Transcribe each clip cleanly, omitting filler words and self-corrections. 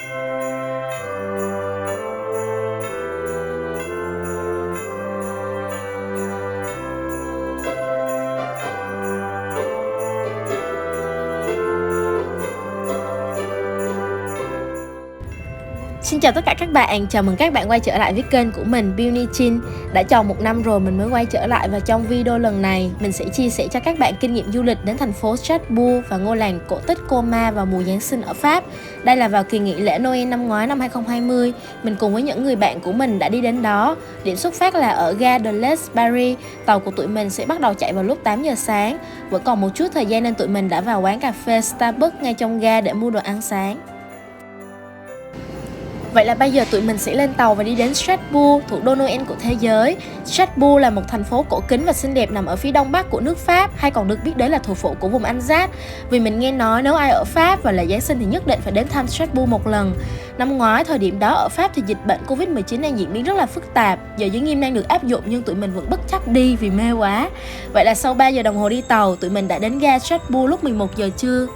Xin chào tất cả các bạn, chào mừng các bạn quay trở lại với kênh của mình Beauty Chin. Đã tròn một năm rồi mình mới quay trở lại và trong video lần này mình sẽ chia sẻ cho các bạn kinh nghiệm du lịch đến thành phố Strasbourg và ngôi làng cổ tích Coma vào mùa Giáng sinh ở Pháp. Đây là vào kỳ nghỉ lễ Noel năm ngoái năm 2020, mình cùng với những người bạn của mình đã đi đến đó. Điểm xuất phát là ở ga de l'Est Paris, tàu của tụi mình sẽ bắt đầu chạy vào lúc 8 giờ sáng. Vẫn còn một chút thời gian nên tụi mình đã vào quán cà phê Starbucks ngay trong ga để mua đồ ăn sáng. Vậy là bây giờ tụi mình sẽ lên tàu và đi đến Strasbourg, thủ đô Noel của thế giới. Strasbourg là một thành phố cổ kính và xinh đẹp nằm ở phía đông bắc của nước Pháp, hay còn được biết đến là thủ phủ của vùng Alsace. Vì mình nghe nói nếu ai ở Pháp và là Giáng sinh thì nhất định phải đến thăm Strasbourg một lần. Năm ngoái, thời điểm đó ở Pháp thì dịch bệnh Covid-19 đang diễn biến rất là phức tạp. Giờ giới nghiêm đang được áp dụng nhưng tụi mình vẫn bất chấp đi vì mê quá. Vậy là sau 3 giờ đồng hồ đi tàu, tụi mình đã đến ga Strasbourg lúc 11 giờ trưa.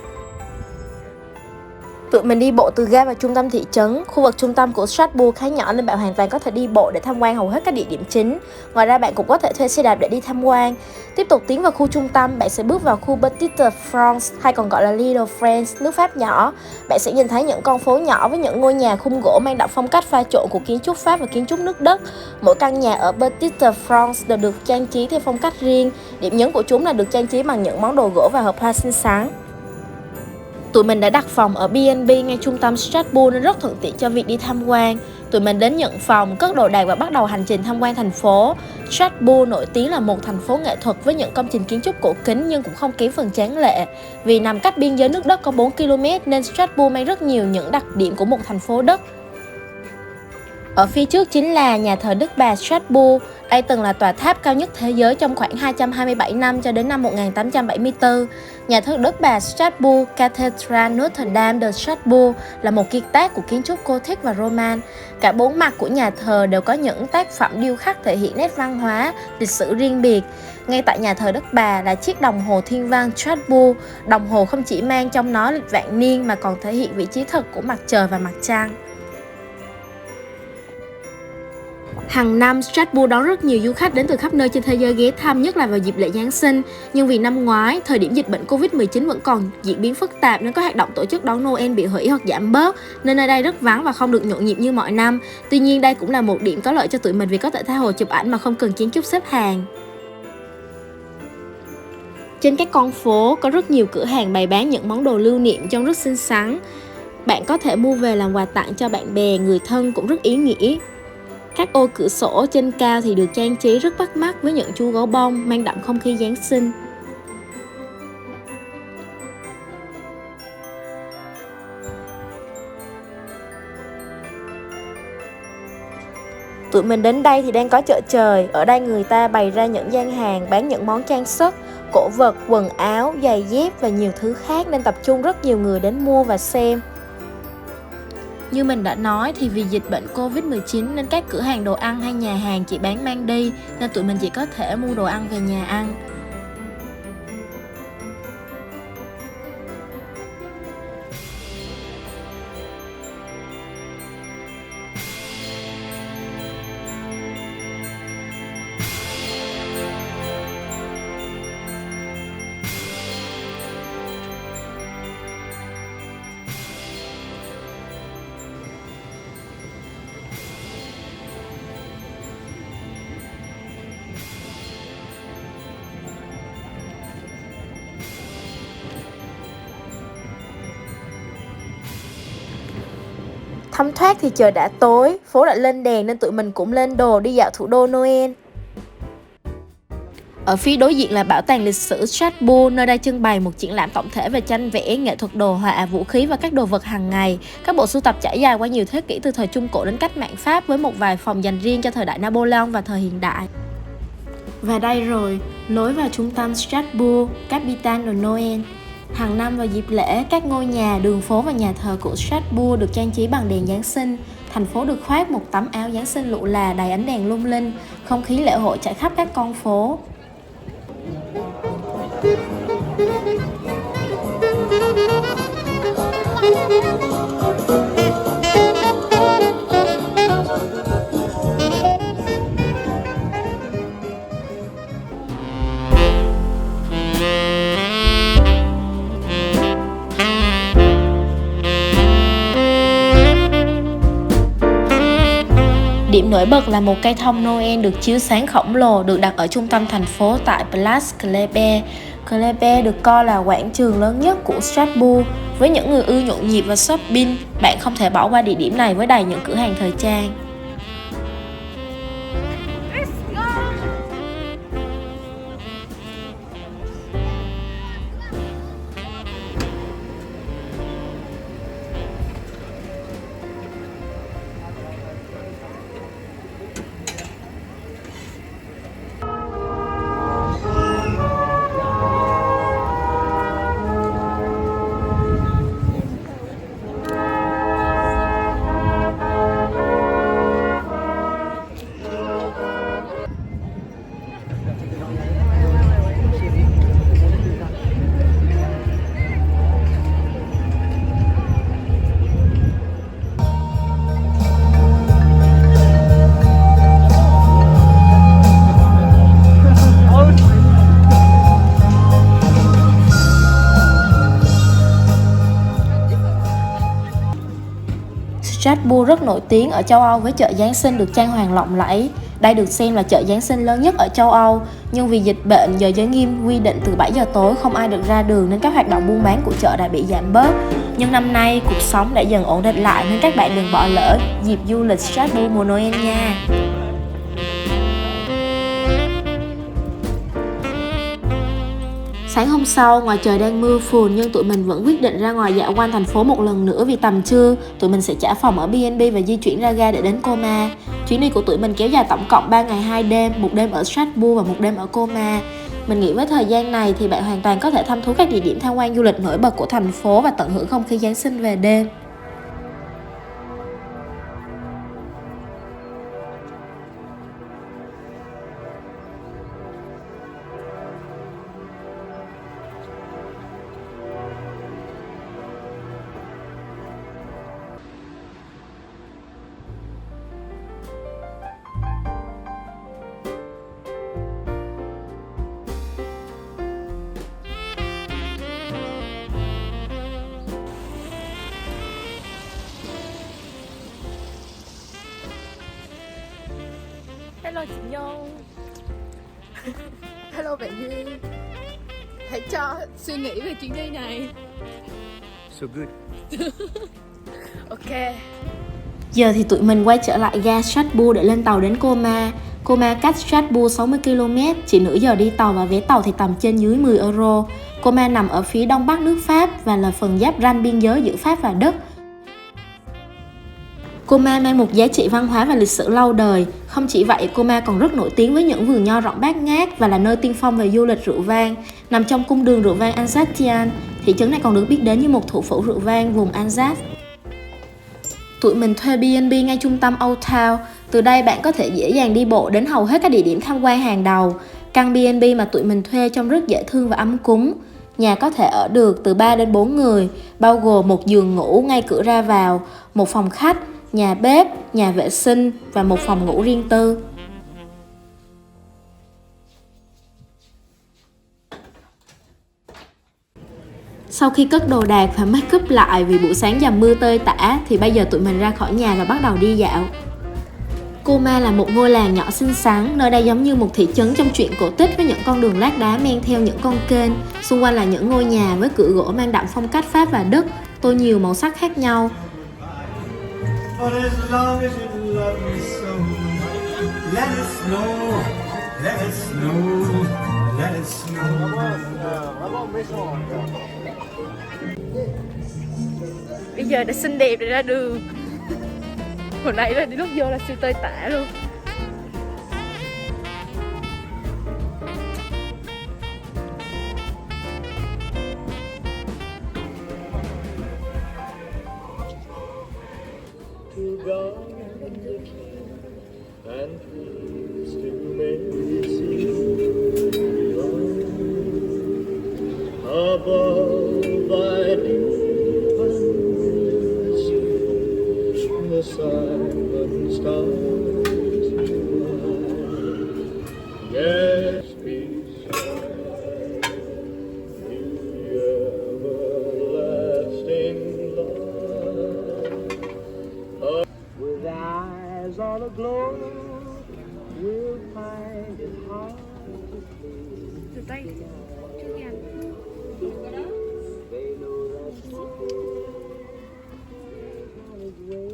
Tụi mình đi bộ từ ga vào trung tâm thị trấn. Khu vực trung tâm của Strasbourg khá nhỏ nên bạn hoàn toàn có thể đi bộ để tham quan hầu hết các địa điểm chính. Ngoài ra bạn cũng có thể thuê xe đạp để đi tham quan. Tiếp tục tiến vào khu trung tâm, bạn sẽ bước vào khu Petite France hay còn gọi là Little France, nước Pháp nhỏ. Bạn sẽ nhìn thấy những con phố nhỏ với những ngôi nhà khung gỗ mang đậm phong cách pha trộn của kiến trúc Pháp và kiến trúc nước Đức. Mỗi căn nhà ở Petite France đều được trang trí theo phong cách riêng. Điểm nhấn của chúng là được trang trí bằng những món đồ gỗ và hộp hoa xinh xắn. Tụi mình đã đặt phòng ở B&B ngay trung tâm Strasbourg nên rất thuận tiện cho việc đi tham quan. Tụi mình đến nhận phòng, cất đồ đạc và bắt đầu hành trình tham quan thành phố. Strasbourg nổi tiếng là một thành phố nghệ thuật với những công trình kiến trúc cổ kính nhưng cũng không kém phần tráng lệ. Vì nằm cách biên giới nước Đức có 4 km nên Strasbourg mang rất nhiều những đặc điểm của một thành phố Đức. Ở phía trước chính là nhà thờ Đức Bà Strasbourg. Đây từng là tòa tháp cao nhất thế giới trong khoảng 227 năm cho đến năm 1874. Nhà thờ Đức Bà Strasbourg, Cathedral Notre Dame de Strasbourg là một kiệt tác của kiến trúc Gothic và Roman. Cả bốn mặt của nhà thờ đều có những tác phẩm điêu khắc thể hiện nét văn hóa, lịch sử riêng biệt. Ngay tại nhà thờ Đức Bà là chiếc đồng hồ thiên văn Strasbourg. Đồng hồ không chỉ mang trong nó lịch vạn niên mà còn thể hiện vị trí thực của mặt trời và mặt trăng. Hàng năm, Strasbourg đón rất nhiều du khách đến từ khắp nơi trên thế giới ghé thăm, nhất là vào dịp lễ Giáng sinh. Nhưng vì năm ngoái, thời điểm dịch bệnh Covid-19 vẫn còn diễn biến phức tạp nên các hoạt động tổ chức đón Noel bị hủy hoặc giảm bớt, nên nơi đây rất vắng và không được nhộn nhịp như mọi năm. Tuy nhiên, đây cũng là một điểm có lợi cho tụi mình vì có thể tha hồ chụp ảnh mà không cần kiến trúc xếp hàng. Trên các con phố có rất nhiều cửa hàng bày bán những món đồ lưu niệm trông rất xinh xắn. Bạn có thể mua về làm quà tặng cho bạn bè, người thân cũng rất ý nghĩa. Các ô cửa sổ trên cao thì được trang trí rất bắt mắt với những chú gấu bông mang đậm không khí Giáng sinh. Tụi mình đến đây thì đang có chợ trời. Ở đây người ta bày ra những gian hàng bán những món trang sức, cổ vật, quần áo, giày dép và nhiều thứ khác nên tập trung rất nhiều người đến mua và xem. Như mình đã nói thì vì dịch bệnh Covid-19 nên các cửa hàng đồ ăn hay nhà hàng chỉ bán mang đi nên tụi mình chỉ có thể mua đồ ăn về nhà ăn. Thấm thoát thì trời đã tối, phố đã lên đèn nên tụi mình cũng lên đồ đi dạo thủ đô Noel. Ở phía đối diện là bảo tàng lịch sử Strasbourg, nơi đây trưng bày một triển lãm tổng thể về tranh vẽ, nghệ thuật đồ họa, vũ khí và các đồ vật hàng ngày. Các bộ sưu tập trải dài qua nhiều thế kỷ từ thời Trung Cổ đến cách mạng Pháp với một vài phòng dành riêng cho thời đại Napoleon và thời hiện đại. Và đây rồi, lối vào trung tâm Strasbourg, Capitale de Noël. Hàng năm vào dịp lễ, các ngôi nhà, đường phố và nhà thờ của Strasbourg được trang trí bằng đèn Giáng sinh. Thành phố được khoác một tấm áo Giáng sinh lụa là đầy ánh đèn lung linh, không khí lễ hội trải khắp các con phố. điểm nổi bật là một cây thông Noel được chiếu sáng khổng lồ được đặt ở trung tâm thành phố tại Place Kléber. Kléber được coi là quảng trường lớn nhất của Strasbourg. Với những người ưa nhộn nhịp và shopping, bạn không thể bỏ qua địa điểm này với đầy những cửa hàng thời trang. Strasbourg rất nổi tiếng ở châu Âu với chợ Giáng sinh được trang hoàng lộng lẫy. Đây được xem là chợ Giáng sinh lớn nhất ở châu Âu, nhưng vì dịch bệnh giờ giới nghiêm quy định từ 7 giờ tối không ai được ra đường nên các hoạt động buôn bán của chợ đã bị giảm bớt. Nhưng năm nay cuộc sống đã dần ổn định lại nên các bạn đừng bỏ lỡ dịp du lịch Strasbourg mùa Noel nha. Sáng hôm sau, ngoài trời đang mưa phùn nhưng tụi mình vẫn quyết định ra ngoài dạo quanh thành phố một lần nữa vì tầm trưa, tụi mình sẽ trả phòng ở B&B và di chuyển ra ga để đến Colmar. Chuyến đi của tụi mình kéo dài tổng cộng 3 ngày 2 đêm, một đêm ở Strasbourg và một đêm ở Colmar. Mình nghĩ với thời gian này thì bạn hoàn toàn có thể thăm thú các địa điểm tham quan du lịch nổi bật của thành phố và tận hưởng không khí Giáng sinh về đêm. Hello chị Nhung. Hello bạn Duyên. Hãy cho suy nghĩ về chuyến đi này. So good. Ok. Giờ thì tụi mình quay trở lại ga Strasbourg để lên tàu đến Colmar. Colmar cách Strasbourg 60 km, chỉ nửa giờ đi tàu và vé tàu thì tầm trên dưới 10 euro. Colmar nằm ở phía đông bắc nước Pháp và là phần giáp ranh biên giới giữa Pháp và Đức. Colmar mang một giá trị văn hóa và lịch sử lâu đời. Không chỉ vậy, Colmar còn rất nổi tiếng với những vườn nho rộng bát ngát và là nơi tiên phong về du lịch rượu vang. Nằm trong cung đường rượu vang Alsatian, thị trấn này còn được biết đến như một thủ phủ rượu vang vùng Alsace. Tụi mình thuê B&B ngay trung tâm Old Town. Từ đây bạn có thể dễ dàng đi bộ đến hầu hết các địa điểm tham quan hàng đầu. Căn B&B mà tụi mình thuê trông rất dễ thương và ấm cúng. Nhà có thể ở được từ 3 đến 4 người, bao gồm một giường ngủ ngay cửa ra vào, một phòng khách, nhà bếp, nhà vệ sinh và một phòng ngủ riêng tư. Sau khi cất đồ đạc và make up lại vì buổi sáng dầm mưa tơi tả thì bây giờ tụi mình ra khỏi nhà và bắt đầu đi dạo. Colmar là một ngôi làng nhỏ xinh xắn, nơi đây giống như một thị trấn trong truyện cổ tích với những con đường lát đá men theo những con kênh. Xung quanh là những ngôi nhà với cửa gỗ mang đậm phong cách Pháp và Đức, tô nhiều màu sắc khác nhau. But as long as you love me so, let it snow, let it snow, let it snow. Bây giờ đã xinh đẹp để ra đường. Hồi nãy là lúc vô là siêu tơi tả luôn. And peace to Mary above thy deep the silent stars divine. Yes, peace the everlasting love with eyes stars all aglow will find it hard to sleep. Từ tay trước nha. They know that someday they're on his way.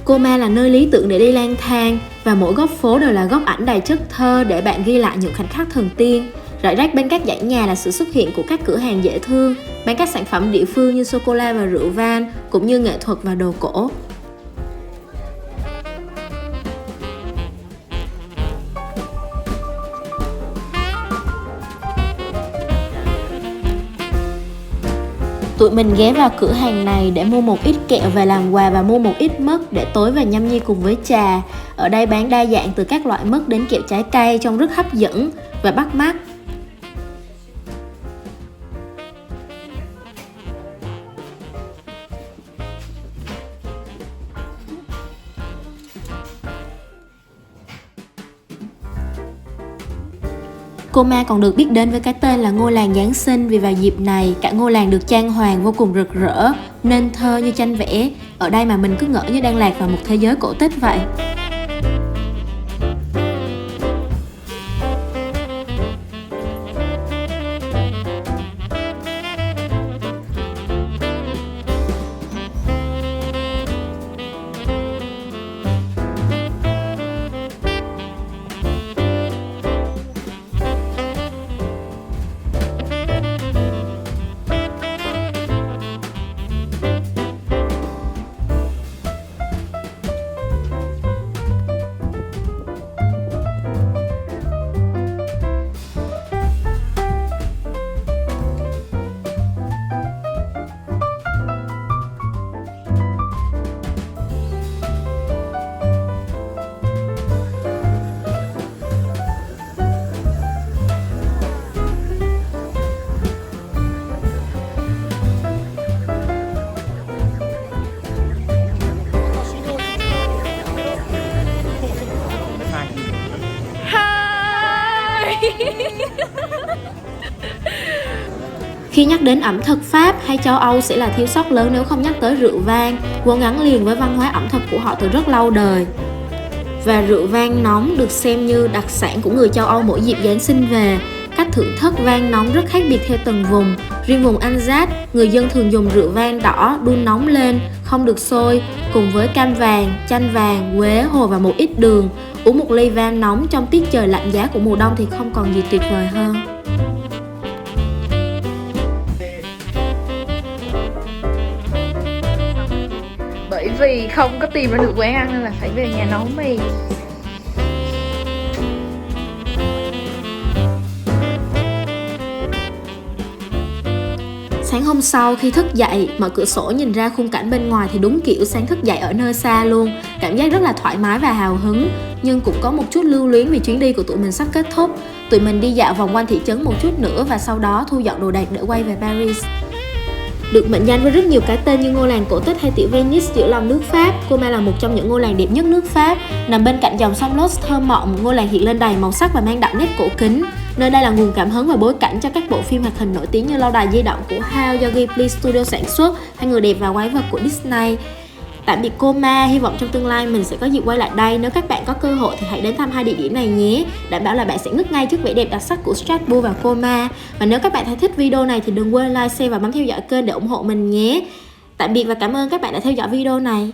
Coma là nơi lý tưởng để đi lang thang và mỗi góc phố đều là góc ảnh đầy chất thơ để bạn ghi lại những khoảnh khắc thần tiên. Rải rác bên các dãy nhà là sự xuất hiện của các cửa hàng dễ thương, bán các sản phẩm địa phương như sô-cô-la và rượu vang, cũng như nghệ thuật và đồ cổ. Tụi mình ghé vào cửa hàng này để mua một ít kẹo về làm quà và mua một ít mứt để tối về nhâm nhi cùng với trà. Ở đây bán đa dạng từ các loại mứt đến kẹo trái cây trông rất hấp dẫn và bắt mắt. Coma còn được biết đến với cái tên là ngôi làng Giáng sinh vì vào dịp này cả ngôi làng được trang hoàng vô cùng rực rỡ, nên thơ như tranh vẽ. Ở đây mà mình cứ ngỡ như đang lạc vào một thế giới cổ tích vậy. Khi nhắc đến ẩm thực Pháp hay châu Âu sẽ là thiếu sót lớn nếu không nhắc tới rượu vang, vốn gắn liền với văn hóa ẩm thực của họ từ rất lâu đời. Và rượu vang nóng được xem như đặc sản của người châu Âu mỗi dịp Giáng sinh về. Cách thưởng thức vang nóng rất khác biệt theo từng vùng. Riêng vùng Alsace, người dân thường dùng rượu vang đỏ đun nóng lên, không được sôi, cùng với cam vàng, chanh vàng, quế, hồ và một ít đường. Uống một ly vang nóng trong tiết trời lạnh giá của mùa đông thì không còn gì tuyệt vời hơn. Bởi vì không có tìm ra được quán ăn nên là phải về nhà nấu mì. Sáng hôm sau khi thức dậy, mở cửa sổ nhìn ra khung cảnh bên ngoài thì đúng kiểu sáng thức dậy ở nơi xa luôn. Cảm giác rất là thoải mái và hào hứng, nhưng cũng có một chút lưu luyến vì chuyến đi của tụi mình sắp kết thúc. Tụi mình đi dạo vòng quanh thị trấn một chút nữa và sau đó thu dọn đồ đạc để quay về Paris. Được mệnh danh với rất nhiều cái tên như ngôi làng cổ tích hay tiểu Venice giữa lòng nước Pháp, Coma là một trong những ngôi làng đẹp nhất nước Pháp. Nằm bên cạnh dòng sông Lot thơ mộng, ngôi làng hiện lên đầy màu sắc và mang đậm nét cổ kính. Nơi đây là nguồn cảm hứng và bối cảnh cho các bộ phim hoạt hình nổi tiếng như Lâu đài di động của Hao do Ghibli Studio sản xuất hay Người đẹp và quái vật của Disney. Tạm biệt Coma, hy vọng trong tương lai mình sẽ có dịp quay lại đây. Nếu các bạn có cơ hội thì hãy đến thăm hai địa điểm này nhé. Đảm bảo là bạn sẽ ngất ngay trước vẻ đẹp đặc sắc của Strasbourg và Coma. Và nếu các bạn thấy thích video này thì đừng quên like, share và bấm theo dõi kênh để ủng hộ mình nhé. Tạm biệt và cảm ơn các bạn đã theo dõi video này.